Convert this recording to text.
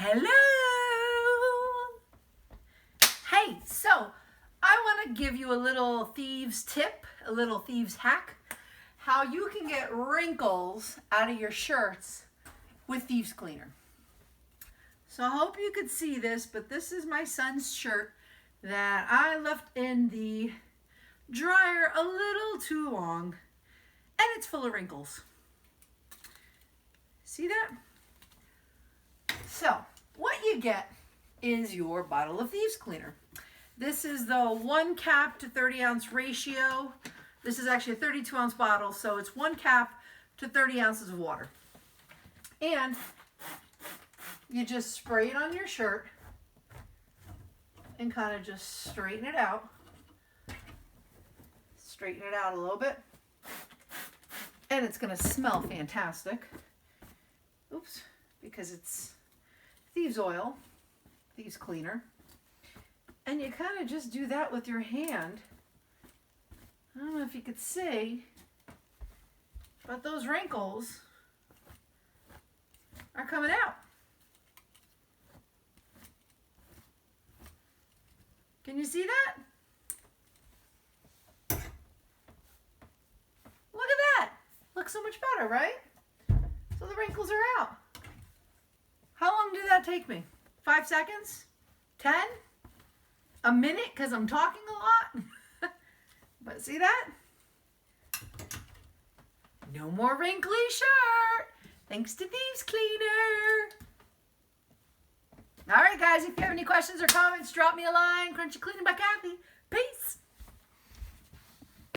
Hello! Hey, so I want to give you a little thieves tip, a little thieves hack, how you can get wrinkles out of your shirts with thieves cleaner. So I hope you could see this, but this is my son's shirt that I left in the dryer a little too long, and it's full of wrinkles. See that? So what you get is your bottle of thieves cleaner. This is the 1 cap to 30 ounce ratio. This is actually a 32 ounce bottle, so it's 1 cap to 30 ounces of water. And you just spray it on your shirt and kind of just straighten it out. Straighten it out a little bit. And it's going to smell fantastic. Oops, because it's thieves oil, thieves cleaner. And you kind of just do that with your hand. I don't know if you could see, but those wrinkles are coming out. Can you see that? Look at that. Looks so much better, right? So the wrinkles are out. How long did that take me? 5 seconds? 10? A minute because I'm talking a lot? But see that? No more wrinkly shirt. Thanks to Thieves Cleaner. All right, guys, if you have any questions or comments, drop me a line. Crunchy Cleaning by Kathy.